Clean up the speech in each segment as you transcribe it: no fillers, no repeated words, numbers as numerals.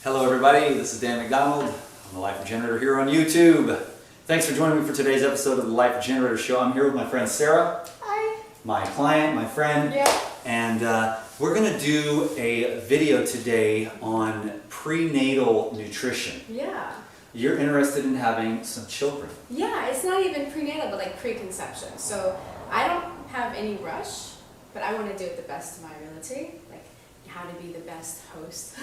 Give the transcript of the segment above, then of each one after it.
Hello everybody, this is Dan McDonald. I'm the Life Regenerator here on YouTube. Thanks for joining me for today's episode of the Life Regenerator Show. I'm here with my friend Sarah. Hi. My client, my friend. Yeah. And we're going to do a video today on prenatal nutrition. Yeah. You're interested in having some children. Yeah, it's not even prenatal, but like preconception. So I don't have any rush, but I want to do it the best of my ability. Like how to be the best host.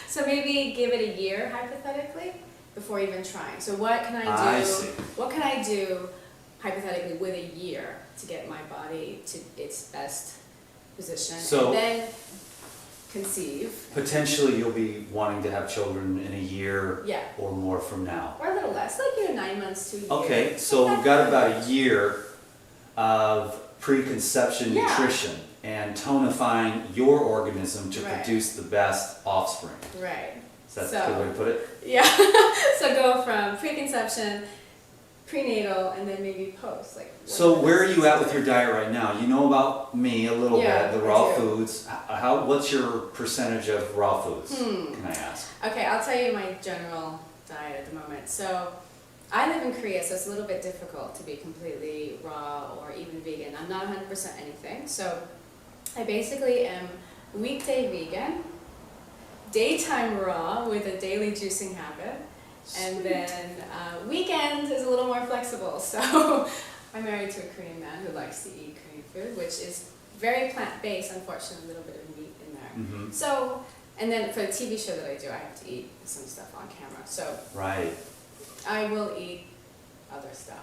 So maybe give it a year, hypothetically, before even trying. So what can I do? I see. What can I do, hypothetically, with a year to get my body to its best position? So, and then conceive. Potentially you'll be wanting to have children in a year Yeah. or more from now. Or a little less, like 9 months to a year. Okay, so we've got about a year of preconception Yeah. nutrition and tonifying your organism to Right. produce the best offspring. Right. Is that a good way to put it? Yeah. So go from preconception, prenatal, and then maybe post. So where are you at with your diet right now? You know about me a little Yeah, bit, the I raw do. foods. What's your percentage of raw foods, can I ask? Okay, I'll tell you my general diet at the moment. So I live in Korea, so it's a little bit difficult to be completely raw or even vegan. I'm not 100% anything. So I basically am weekday vegan, daytime raw with a daily juicing habit, and then weekend is a little more flexible. So I'm married to a Korean man who likes to eat Korean food, which is very plant-based, unfortunately, a little bit of meat in there. Mm-hmm. So, and then for the TV show that I do, I have to eat some stuff on camera. So Right. I will eat other stuff.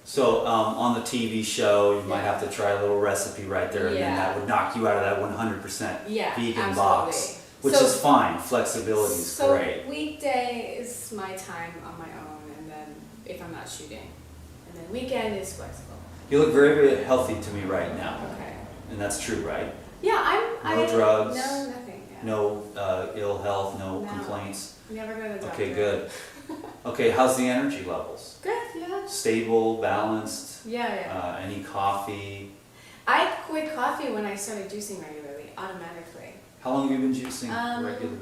So on the TV show, you might Yeah. have to try a little recipe right there, and then Yeah. that would knock you out of that 100% Yeah, vegan absolutely. box, which So- is fine. Flexibility is So great. weekday is my time on my own, and then if I'm not shooting, and then weekend is flexible. You look very, very healthy to me right now, Okay. and that's true, right? Yeah, No drugs? No, nothing. Yeah. No ill health, no No. complaints. Never go to the doctor. Okay, good. Okay, how's the energy levels? Good. Yeah. Stable, balanced? Yeah. Any coffee? I quit coffee when I started juicing regularly, automatically. How long have you been juicing Um, regularly?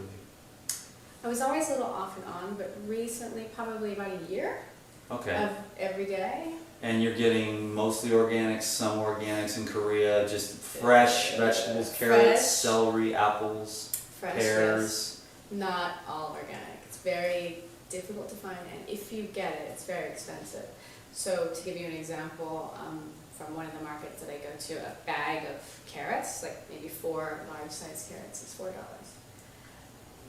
I was always a little off and on, but recently, probably about a year Okay. of every day. And you're getting mostly organics, some organics in Korea, just fresh vegetables, carrots, Fresh. celery, apples, Fresh, pears. yes. Not all organic. It's very difficult to find, and if you get it, it's very expensive. So to give you an example, from one of the markets that I go to, a bag of carrots, like maybe 4 large-sized carrots, is $4.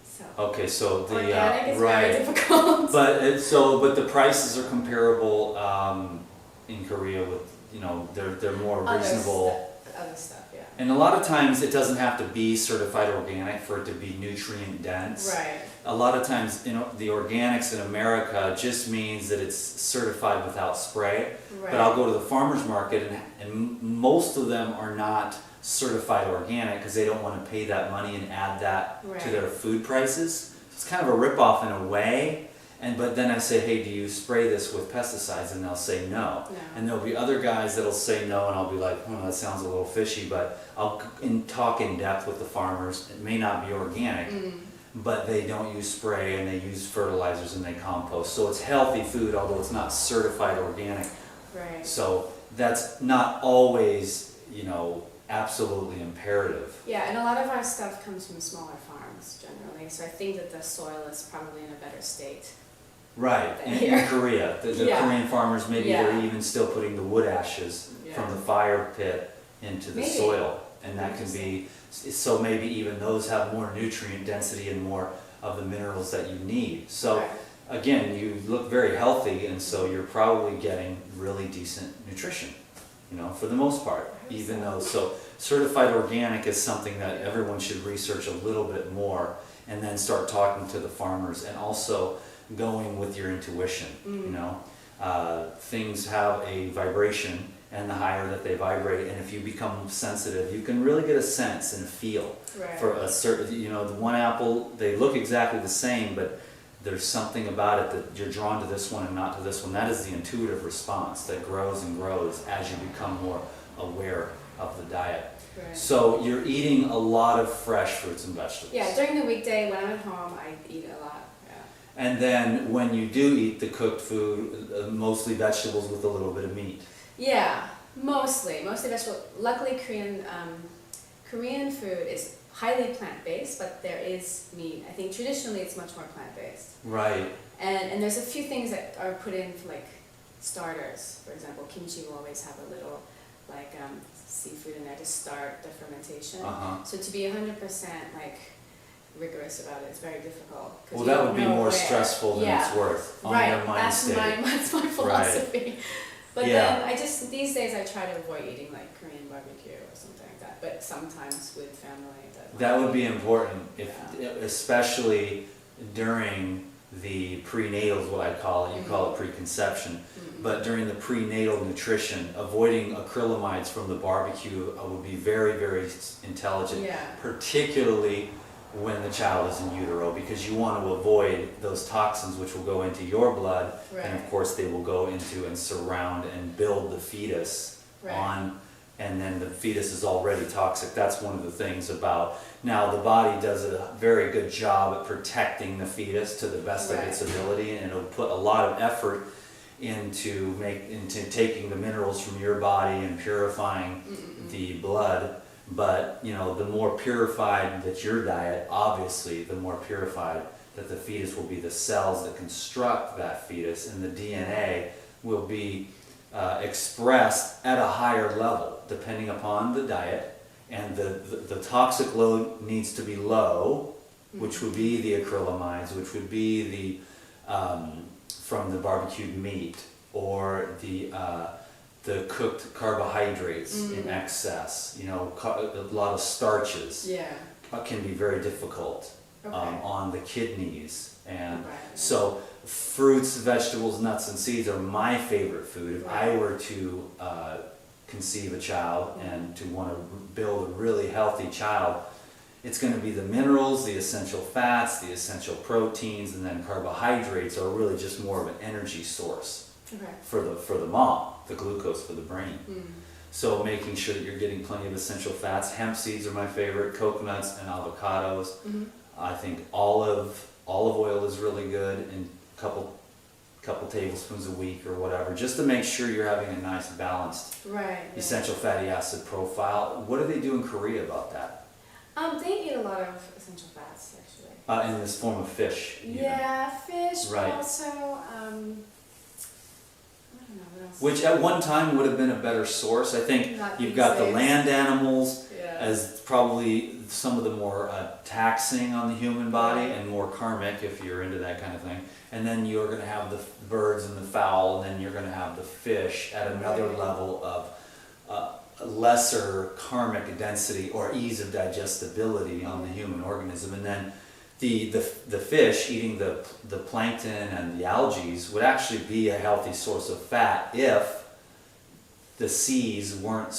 So Okay, so the organic is right. very difficult. But the prices are comparable in Korea with, they're more reasonable. Other stuff, yeah. And a lot of times it doesn't have to be certified organic for it to be nutrient dense. Right. A lot of times, the organics in America just means that it's certified without spray. Right. But I'll go to the farmer's market and most of them are not certified organic because they don't want to pay that money and add that to Right. their food prices. It's kind of a rip-off in a way. But then I say, hey, do you spray this with pesticides? And they'll say no. No. And there'll be other guys that'll say no, and I'll be like, that sounds a little fishy, but I'll talk in depth with the farmers. It may not be organic, but they don't use spray and they use fertilizers and they compost. So it's healthy food, although it's not certified organic. Right. So that's not always, absolutely imperative. Yeah, and a lot of our stuff comes from smaller farms generally, so I think that the soil is probably in a better state. Right, in Here. Korea. The Yeah. Korean farmers, maybe Yeah. they're even still putting the wood ashes from Yeah. the fire pit into the Maybe. soil. And that can be, so maybe even those have more nutrient density and more of the minerals that you need. So Right. again, you look very healthy, and so you're probably getting really decent nutrition, for the most part. Even though, so certified organic is something that everyone should research a little bit more and then start talking to the farmers and also going with your intuition. Things have a vibration, and the higher that they vibrate, and if you become sensitive, you can really get a sense and a feel Right. for a certain, the one apple, they look exactly the same, but there's something about it that you're drawn to this one and not to this one. That is the intuitive response that grows and grows as you become more aware of the diet. Right. So you're eating a lot of fresh fruits and vegetables. Yeah, during the weekday when I'm at home, I eat a lot. Yeah. And then when you do eat the cooked food, mostly vegetables with a little bit of meat. Yeah, mostly vegetable. Luckily, Korean food is highly plant-based, but there is meat. I think traditionally it's much more plant-based. Right. And there's a few things that are put in for like starters. For example, kimchi will always have a little like seafood in there to start the fermentation. So to be 100% like rigorous about it, it's very difficult. Well, that would be more stressful than it's worth on your mind state. That's my philosophy. Right. But Yeah. then these days I try to avoid eating like Korean barbecue or something like that. But sometimes with family, that would be important, especially during the prenatal is what I call it. You call it preconception. But during the prenatal nutrition, avoiding acrylamides from the barbecue would be very, very intelligent, particularly when the child is in utero, because you want to avoid those toxins which will go into your blood, and of course they will go into and surround and build the fetus on, and then the fetus is already toxic. That's one of the things about, now the body does a very good job at protecting the fetus to the best of its ability, and it'll put a lot of effort into taking the minerals from your body and purifying the blood. But you know, the more purified that your diet, obviously the more purified that the fetus will be. The cells that construct that fetus and the DNA will be expressed at a higher level depending upon the diet, and the toxic load needs to be low, which would be the acrylamides, which would be the from the barbecued meat, or the cooked carbohydrates in excess. You know, a lot of starches can be very difficult on the kidneys, and so fruits, vegetables, nuts, and seeds are my favorite food. If I were to conceive a child and to want to build a really healthy child, it's going to be the minerals, the essential fats, the essential proteins, and then carbohydrates are really just more of an energy source for the mom, the glucose for the brain. So making sure that you're getting plenty of essential fats. Hemp seeds are my favorite, coconuts and avocados. I think olive oil is really good, and a couple tablespoons a week or whatever, just to make sure you're having a nice balanced essential fatty acid profile. What do they do in Korea about that? They eat a lot of essential fats, actually. In this form of fish. Yeah, fish, but also, I don't know, what else? Which at one time would have been a better source. I think you've got the land animals as probably some of the more taxing on the human body and more karmic if you're into that kind of thing. And then you're going to have the birds and the fowl, and then you're going to have the fish at another level of lesser karmic density or ease of digestibility on the human organism. And then the fish eating the plankton and the algae would actually be a healthy source of fat if the seas weren't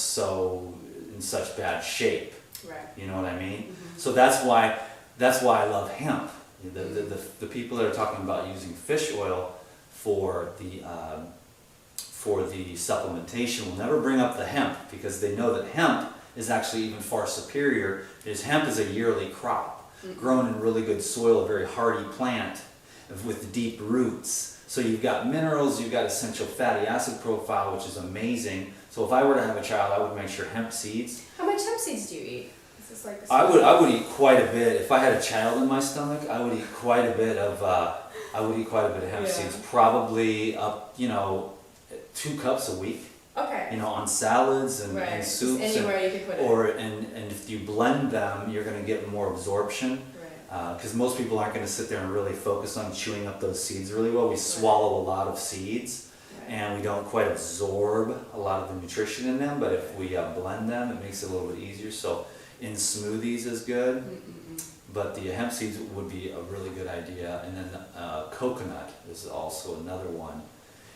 in such bad shape. You know what I mean? So that's why I love hemp. The people that are talking about using fish oil for the supplementation will never bring up the hemp, because they know that hemp is actually even far superior. Hemp is a yearly crop, grown in really good soil, a very hardy plant with deep roots. So you've got minerals, you've got essential fatty acid profile, which is amazing. So if I were to have a child, I would make sure hemp seeds. How much hemp seeds do you eat? Is this like I would eat quite a bit. If I had a child in my stomach, I would eat quite a bit of hemp seeds. Probably up, 2 cups a week. On salads and soups. Just anywhere you could put it. And if you blend them, you're going to get more absorption. Because most people aren't going to sit there and really focus on chewing up those seeds really well. We swallow a lot of seeds, and we don't quite absorb a lot of the nutrition in them. But if we blend them, it makes it a little bit easier. So in smoothies is good. But the hemp seeds would be a really good idea. And then coconut is also another one.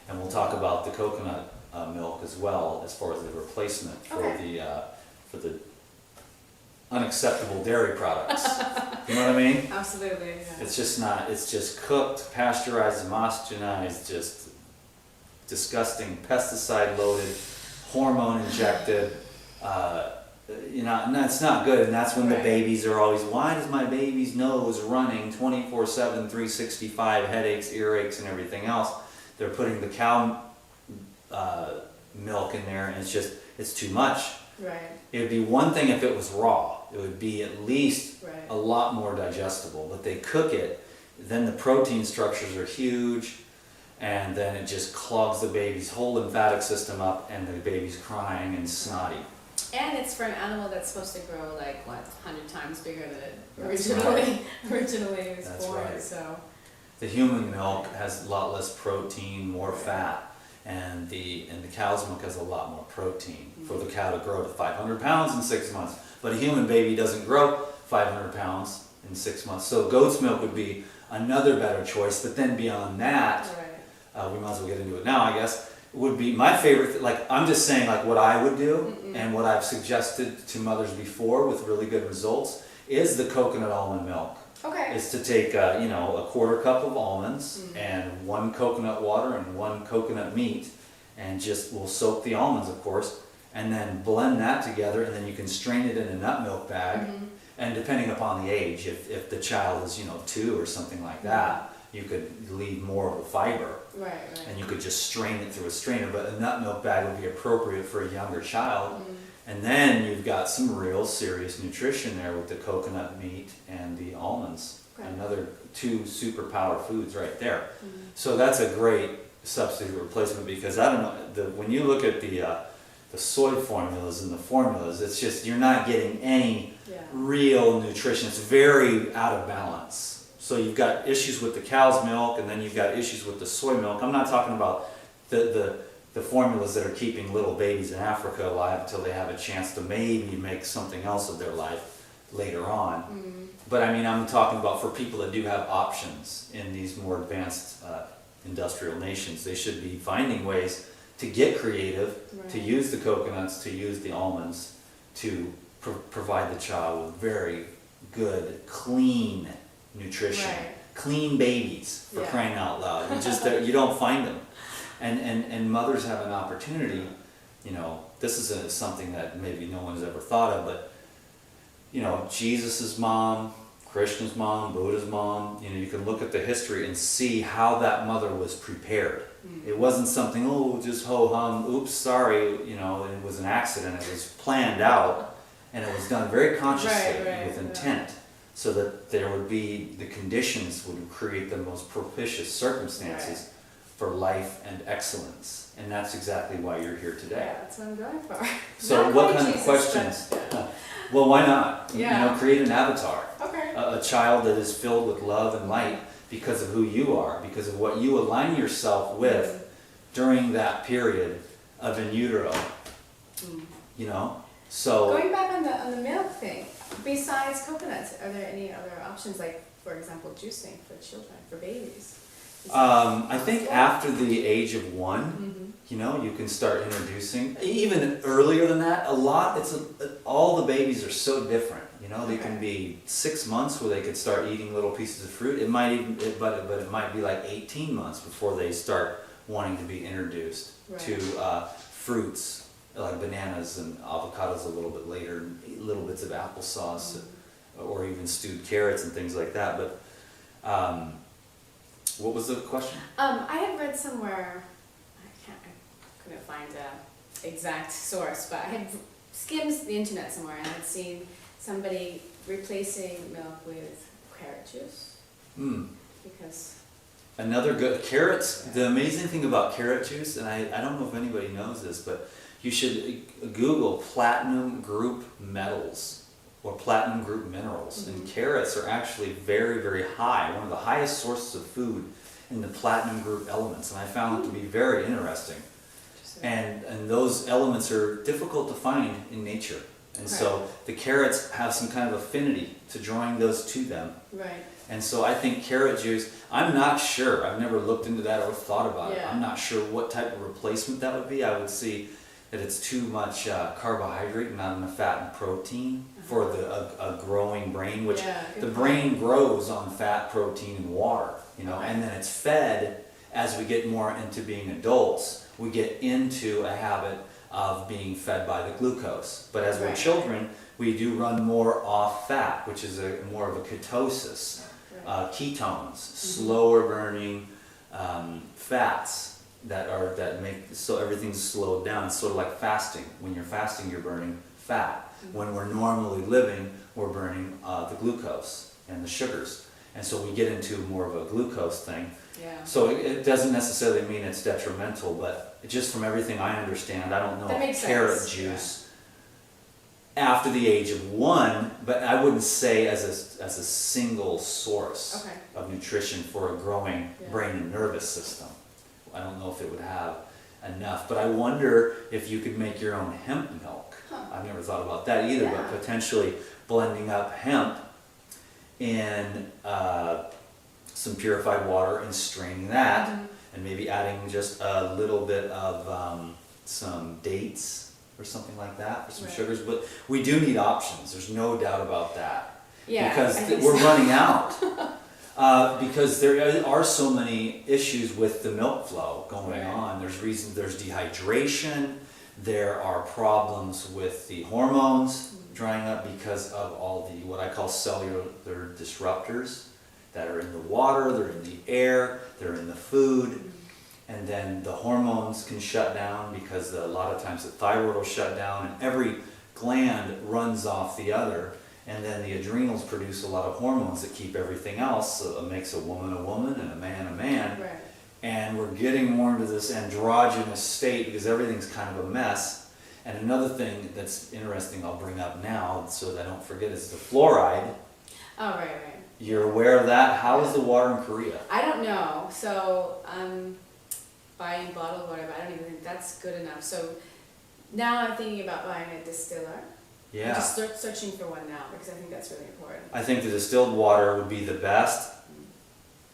And we'll talk about the coconut milk as well, as far as the replacement for the unacceptable dairy products. You know what I mean? Absolutely. Yeah. It's just cooked, pasteurized, homogenized, just disgusting, pesticide loaded, hormone injected, you know, and that's not good. And that's when the Right. babies are always, why does my baby's nose running 24/7, 365, headaches, earaches, and everything else? They're putting the cow milk in there, and it's too much. Right. It would be one thing if it was raw. It would be at least Right. a lot more digestible. But they cook it, then the protein structures are huge, and then it just clogs the baby's whole lymphatic system up, and the baby's crying and snotty. And it's for an animal that's supposed to grow like what 100 times bigger than it That's originally was That's born. right. So The human milk has a lot less protein, more fat, and the cow's milk has a lot more protein for the cow to grow to 500 pounds in 6 months. But a human baby doesn't grow 500 pounds in 6 months. So goat's milk would be another better choice. But then beyond that, right. we might as well get into it now, I guess, would be my favorite, like I'm just saying like what I would do and what I've suggested to mothers before with really good results is the coconut almond milk. Okay. Is to take a 1/4 cup of almonds and 1 coconut water and 1 coconut meat, and we'll soak the almonds, of course, and then blend that together, and then you can strain it in a nut milk bag. And depending upon the age, if the child is 2 or something like that, you could leave more of the fiber, Right. and you could just strain it through a strainer. But a nut milk bag would be appropriate for a younger child. And then you've got some real serious nutrition there with the coconut meat and the almonds. Right. Another 2 superpower foods right there. So that's a great substitute replacement, because I don't know, when you look at the soy formulas and the formulas, it's just, you're not getting any real nutrition. It's very out of balance. So you've got issues with the cow's milk, and then you've got issues with the soy milk. I'm not talking about the formulas that are keeping little babies in Africa alive until they have a chance to maybe make something else of their life later on. But I mean, I'm talking about for people that do have options in these more advanced industrial nations. They should be finding ways to get creative, to use the coconuts, to use the almonds, to provide the child with very good, clean nutrition. Clean babies, for crying out loud. You don't find them. And mothers have an opportunity, this is something that maybe no one has ever thought of, but, Jesus' mom, Krishna's mom, Buddha's mom, you can look at the history and see how that mother was prepared. It wasn't something, just ho-hum, oops, sorry, it was an accident. It was planned out, and it was done very consciously with intent, so that there would be, the conditions would create the most propitious circumstances for life and excellence. And that's exactly why you're here today. Yeah, that's what I'm going for. So Not what quite kind of Jesus, questions? but, Well, why not? Yeah. Create an avatar. Okay. A child that is filled with love and light because of who you are, because of what you align yourself with during that period of in utero. So Going back on the milk thing, besides coconuts, are there any other options, like, for example, juicing for children, for babies? I think after the age of 1, you can start introducing. Even earlier than that, all the babies are so different. They can be 6 months where they could start eating little pieces of fruit. It might but it might be like 18 months before they start wanting to be introduced to fruits like bananas and avocados a little bit later, little bits of applesauce, or even stewed carrots and things like that. But what was the question? I had read somewhere, I couldn't find an exact source, but I had skimmed the internet somewhere and I had seen somebody replacing milk with carrot juice. Because another good carrots. The amazing thing about carrot juice, and I don't know if anybody knows this, but you should Google platinum group metals or platinum group minerals. And carrots are actually very, very high, one of the highest sources of food in the platinum group elements. And I found it to be very interesting. And those elements are difficult to find in nature. And so the carrots have some kind of affinity to drawing those to them. Right. And so I think carrot juice, I'm not sure, I've never looked into that or thought about it. I'm not sure what type of replacement that would be. I would see that it's too much carbohydrate, not enough fat and protein for a growing brain, which the brain grows on fat, protein, and water, and then it's fed as we get more into being adults. We get into a habit of being fed by the glucose. But as we're Right. children, we do run more off fat, which is more of a ketosis, Right. ketones, slower burning fats that make so everything's slowed down. It's sort of like fasting. When you're fasting, you're burning fat. When we're normally living, we're burning the glucose and the sugars. And so we get into more of a glucose thing. Yeah. So it doesn't necessarily mean it's detrimental, but just from everything I understand, I don't know That if makes carrot sense, juice after the age of 1, but I wouldn't say as a single source Okay. of nutrition for a growing Yeah. brain and nervous system. I don't know if it would have enough, but I wonder if you could make your own hemp milk. Huh. I've never thought about that either, Yeah. but potentially blending up hemp in some purified water and straining that, and maybe adding just a little bit of some dates or something like that for some Right. sugars. But we do need options. There's no doubt about that. Yeah. Because I think we're so. running out. Because there are so many issues with the milk flow going Right. on. There's dehydration. There are problems with the hormones drying up because of all the what I call cellular disruptors that are in the water, they're in the air, they're in the food, and then the hormones can shut down because a lot of times the thyroid will shut down and every gland runs off the other, and then the adrenals produce a lot of hormones that keep everything else, so it makes a woman and a man. Right. And we're getting more into this androgynous state because everything's kind of a mess. And another thing that's interesting I'll bring up now so that I don't forget is the fluoride. Oh, right. You're aware of that? How is the water in Korea? I don't know. So I'm buying bottled water, but I don't even think that's good enough. So now I'm thinking about buying a distiller. I'm Yeah. just searching for one now because I think that's really important. I think the distilled water would be the best.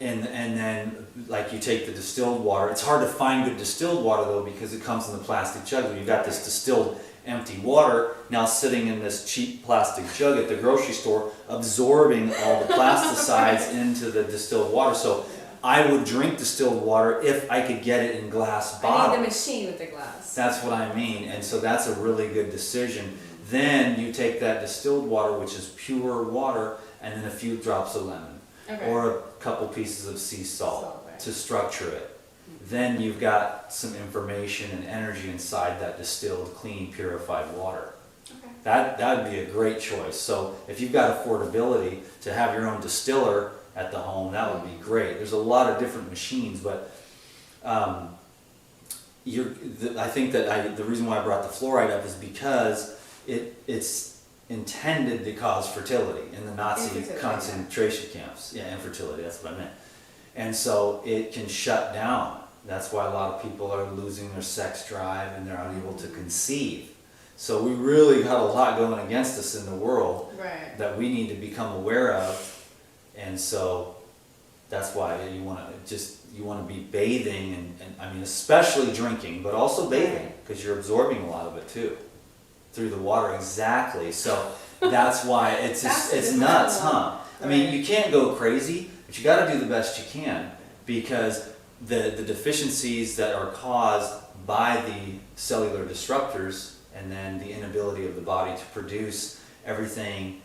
And then, like, you take the distilled water. It's hard to find good distilled water, though, because it comes in the plastic jug. You've got this distilled empty water now sitting in this cheap plastic jug at the grocery store, absorbing all the plasticides into the distilled water. So I would drink distilled water if I could get it in glass I bottles. need the machine with the glass. That's what I mean, and so that's a really good decision. Then you take that distilled water, which is pure water, and then a few drops of lemon, Okay. or a couple pieces of sea salt Salt, right. to structure it. Then you've got some information and energy inside that distilled, clean, purified water. Okay. That would be a great choice. So if you've got affordability to have your own distiller at the home, that would be great. There's a lot of different machines, but I think that the reason why I brought the fluoride up is because it's intended to cause fertility in the Nazi Infertility, concentration camps. Yeah, infertility, that's what I meant. And so it can shut down. That's why a lot of people are losing their sex drive and they're unable to conceive. So we really got a lot going against us in the world Right. that we need to become aware of. And so that's why you want to be bathing and I mean especially drinking, but also bathing because you're absorbing a lot of it too through the water. Exactly. So that's why it's nuts, huh? I mean, you can't go crazy, but you got to do the best you can because the deficiencies that are caused by the cellular disruptors and then the inability of the body to produce everything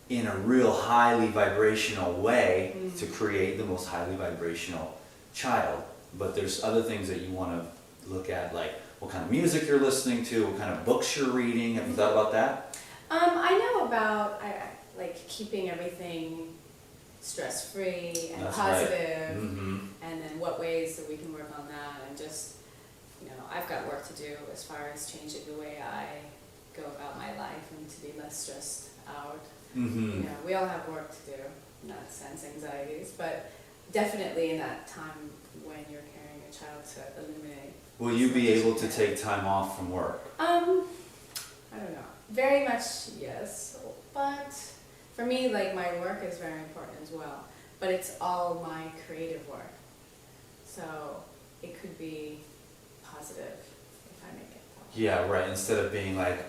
in a real highly vibrational way to create the most highly vibrational child. But there's other things that you want to look at, like what kind of music you're listening to, what kind of books you're reading. Have you thought about that? I know about like keeping everything stress-free and That's positive, right. Mm-hmm. and then what ways that we can work on that, and just, I've got work to do as far as changing the way I go about my life and to be less stressed out. Mm-hmm. We all have work to do in that sense, anxieties, but definitely in that time when you're carrying a child to eliminate. Will you be able to take time off from work? I don't know. Very much yes, but for me, like, my work is very important as well, but it's all my creative work. So it could be positive if I make it positive. Yeah, right. Instead of being like,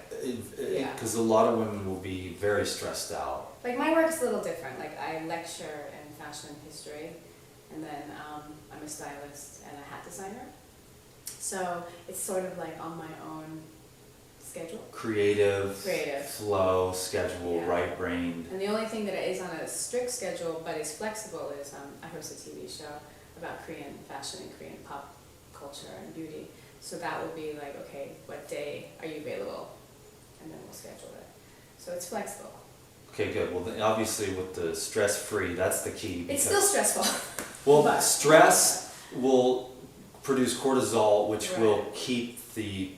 Yeah. because a lot of women will be very stressed out. Like, my work's a little different. Like, I lecture in fashion and history, and then I'm a stylist and a hat designer. So it's sort of like on my own schedule. Creative. Creative. Flow, schedule, Yeah. right-brained. And the only thing that is on a strict schedule but is flexible is I host a TV show about Korean fashion and Korean pop culture and beauty. So that will be like, okay, what day are you available? And then we'll schedule it. So it's flexible. Okay, good. Well, then obviously with the stress-free, that's the key. It's still stressful. Well, but- stress will produce cortisol, which Right. will keep the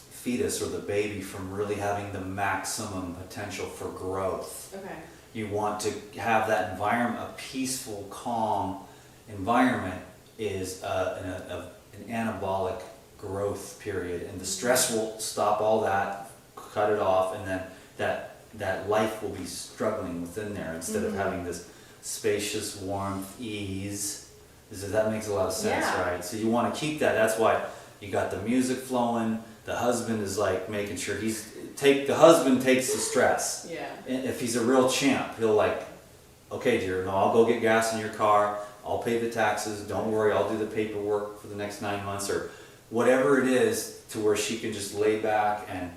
fetus or the baby from really having the maximum potential for growth. Okay. You want to have that environment, a peaceful, calm environment is an anabolic growth period, and the stress will stop all that, cut it off, and then that life will be struggling within there instead of having this spacious warmth, ease. That makes a lot of sense, Yeah. right? So you want to keep that. That's why you got the music flowing. The husband is like making sure the husband takes the stress. Yeah. And if he's a real champ, he'll like, okay, dear, no, I'll go get gas in your car. I'll pay the taxes. Don't worry, I'll do the paperwork for the next 9 months or whatever it is, to where she can just lay back. And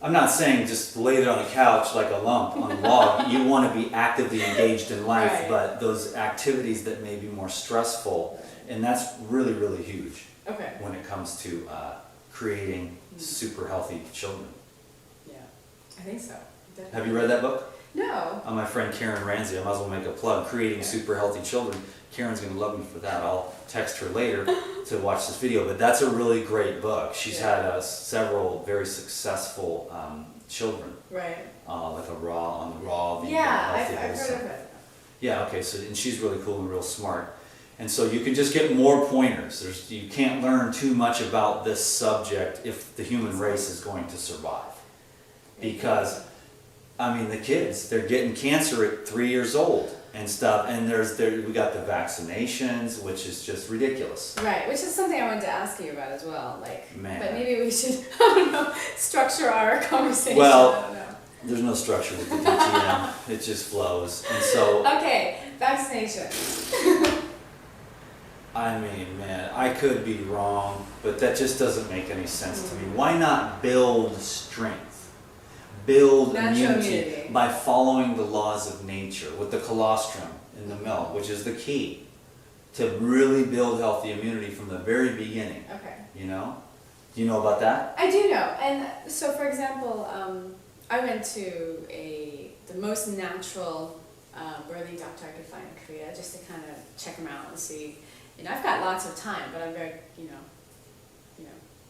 I'm not saying just lay there on the couch like a lump on a log. You want to be actively engaged in life, Right. but those activities that may be more stressful, and that's really, really huge Okay. when it comes to creating super healthy children. Yeah. I think so. Definitely. Have you read that book? No. My friend Karen Ramsey, I might as well make a plug, Creating Yeah. Super Healthy Children. Karen's gonna love me for that. I'll text her later to watch this video, but that's a really great book. She's Yeah. had several very successful children, Right. like on the raw, vegan, Yeah, healthy, I've heard wholesome. of it. Yeah, okay, so, and she's really cool and real smart. And so you can just get more pointers. You can't learn too much about this subject if the human race is going to survive. Because, I mean, the kids, they're getting cancer at 3 years old and stuff, and we got the vaccinations, which is just ridiculous. Right, which is something I wanted to ask you about as well. Like, Man. but maybe we should, I don't know, structure our conversation. Well- I don't know. There's no structure with the DTM, it just flows. And so, Okay, vaccination. I mean, man, I could be wrong, but that just doesn't make any sense to me. Why not build strength? Build Natural immunity immunity. by following the laws of nature with the colostrum in the milk, which is the key to really build healthy immunity from the very beginning, Okay. you know? Do you know about that? I do know, and so for example, I went to the most natural birthing doctor I could find in Korea just to kind of check him out and see. You know, I've got lots of time, but I'm very,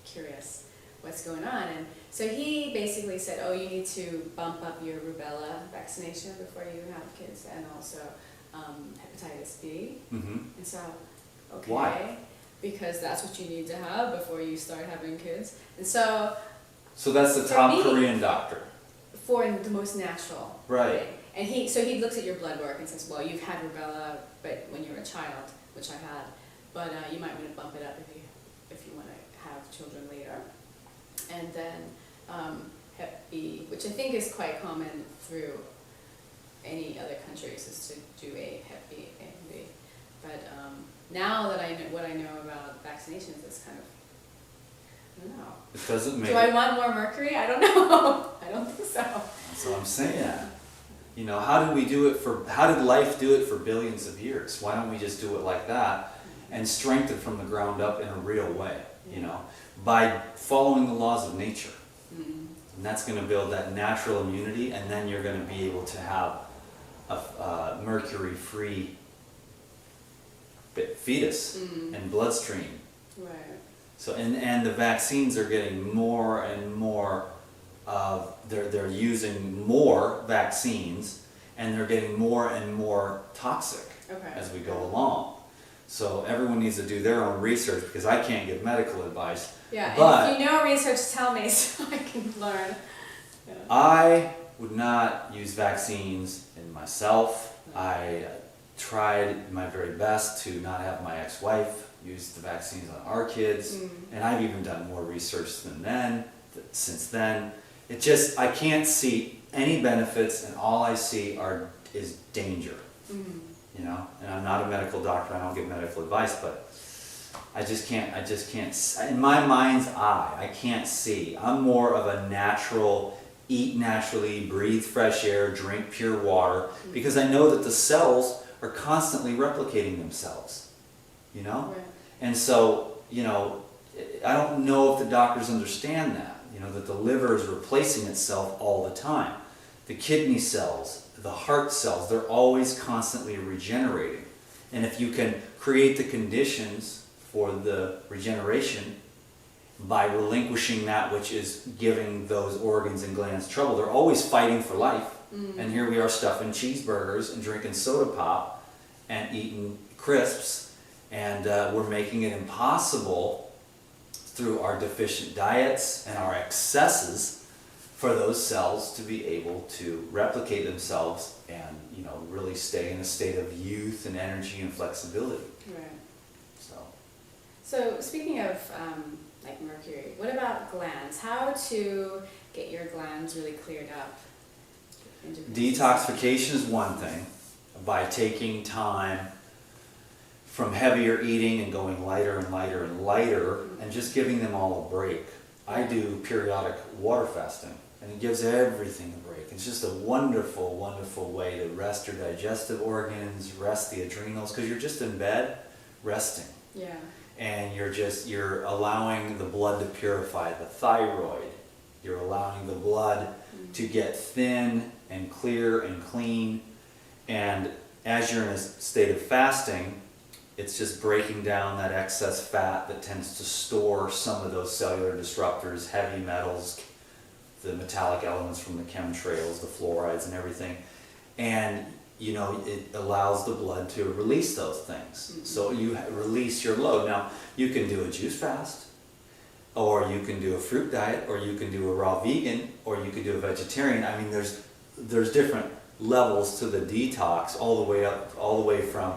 curious what's going on. And so he basically said, oh, you need to bump up your rubella vaccination before you have kids, and also hepatitis B. Mm-hmm. And so, okay. Why? Because that's what you need to have before you start having kids. And so, So that's the For top me- Korean doctor. for the most natural. Right. thing. And he looks at your blood work and says, well, you've had rubella, but when you were a child, which I had, but you might want to bump it up if you want to have children later. And then Hep B, which I think is quite common through any other countries, is to do a Hep B, A and B. But now that I know what I know about vaccinations, it's kind of, I don't know. It doesn't make Do I want more mercury? I don't know. I don't think so. That's what I'm saying. You know, how did life do it for billions of years? Why don't we just do it like that and strengthen from the ground up in a real way, you know, by following the laws of nature. Mm. And that's going to build that natural immunity, and then you're going to be able to have a mercury-free fetus and bloodstream. Right. So, and the vaccines are getting more and more they're using more vaccines, and they're getting more and more toxic Okay. as we go along. So everyone needs to do their own research, because I can't give medical advice. Yeah, But- and if you know research, tell me so I can learn. Yeah. I would not use vaccines in myself. I tried my very best to not have my ex-wife use the vaccines on our kids, and I've even done more research since then. It just, I can't see any benefits, and all I see is danger. Mm. You know, and I'm not a medical doctor, I don't give medical advice, but I just can't, in my mind's eye, I can't see. I'm more of a natural, eat naturally, breathe fresh air, drink pure water, because I know that the cells are constantly replicating themselves, you know? Right. And so, you know, I don't know if the doctors understand that, you know, that the liver is replacing itself all the time. The kidney cells, the heart cells, they're always constantly regenerating. And if you can create the conditions for the regeneration by relinquishing that which is giving those organs and glands trouble, they're always fighting for life. And here we are stuffing cheeseburgers and drinking soda pop and eating crisps, and we're making it impossible through our deficient diets and our excesses for those cells to be able to replicate themselves and, you know, really stay in a state of youth and energy and flexibility. Right. So So speaking of like mercury, what about glands? How to get your glands really cleared up? detoxification is one thing, by taking time from heavier eating and going lighter and lighter and lighter, and just giving them all a break. I do periodic water fasting, and it gives everything a break. It's just a wonderful, wonderful way to rest your digestive organs, rest the adrenals, because you're just in bed resting. Yeah. And you're allowing the blood to purify the thyroid. You're allowing the blood to get thin and clear and clean. And as you're in a state of fasting, it's just breaking down that excess fat that tends to store some of those cellular disruptors, heavy metals, the metallic elements from the chemtrails, the fluorides and everything. And you know, it allows the blood to release those things. So you release your load. Now, you can do a juice fast, or you can do a fruit diet, or you can do a raw vegan, or you can do a vegetarian. I mean, there's different levels to the detox, all the way from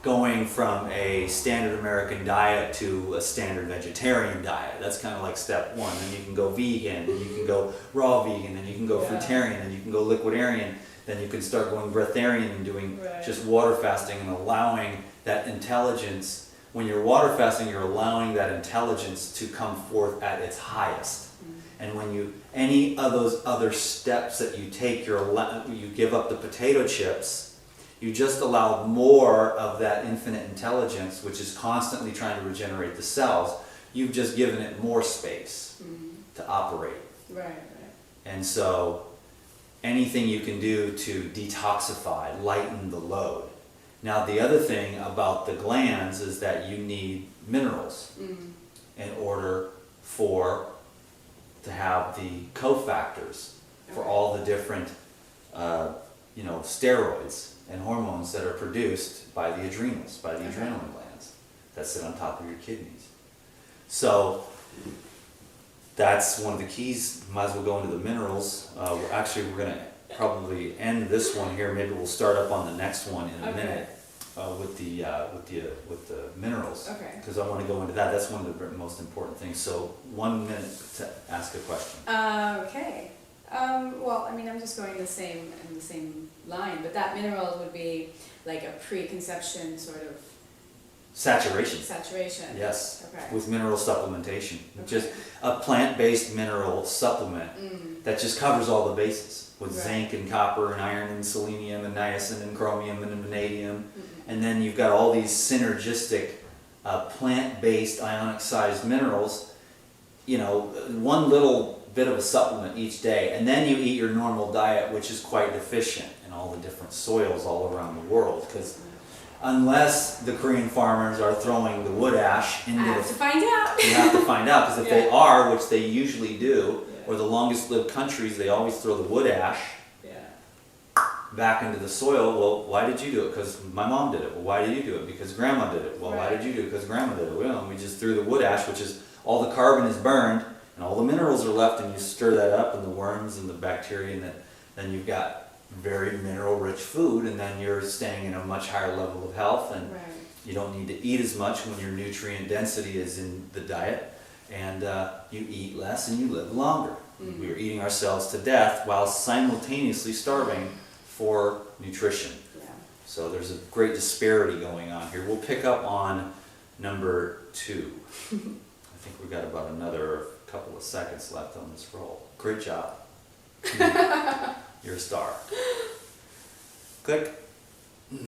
going from a standard American diet to a standard vegetarian diet. That's kind of like step one. Then you can go vegan, and you can go raw vegan, and you can go fruitarian, and you can go liquidarian. Then you can start going breatharian and doing just water fasting and allowing that intelligence. When you're water fasting, you're allowing that intelligence to come forth at its highest. And when any of those other steps that you take, you give up the potato chips, you just allow more of that infinite intelligence, which is constantly trying to regenerate the cells. You've just given it more space to operate. Right. And so anything you can do to detoxify, lighten the load. Now, the other thing about the glands is that you need minerals in order to have the cofactors for all the different steroids and hormones that are produced by the adrenals, by the adrenaline glands that sit on top of your kidneys. So that's one of the keys. Might as well go into the minerals. We're going to probably end this one here. Maybe we'll start up on the next one in a minute with the minerals. Okay. Because I want to go into that. That's one of the most important things. So 1 minute to ask a question. Okay. Well, I mean, I'm just going in the same line, but that minerals would be like a pre-conception sort of Saturation. Yes. Okay. With mineral supplementation. Just a plant-based mineral supplement that just covers all the bases with zinc and copper and iron and selenium and niacin and chromium and vanadium. And then you've got all these synergistic plant-based ionic-sized minerals. You know, one little bit of a supplement each day, and then you eat your normal diet, which is quite deficient in all the different soils all around the world. Because unless the Korean farmers are throwing the wood ash into I have to find out. You have to find out, because if they are, which they usually do, or the longest lived countries, they always throw the wood ash back into the soil. Well, why did you do it? Because my mom did it. Well, why did you do it? Because grandma did it. Well, why did you do it? Because grandma did it. Well, we just threw the wood ash, which is all the carbon is burned and all the minerals are left, and you stir that up, and the worms and the bacteria, and then you've got very mineral rich food, and then you're staying in a much higher level of health, and you don't need to eat as much when your nutrient density is in the diet, and you eat less and you live longer. We're eating ourselves to death while simultaneously starving for nutrition. So there's a great disparity going on here. We'll pick up on Number 2. I think we've got about another couple of seconds left on this roll. Great job. You're a star. Click.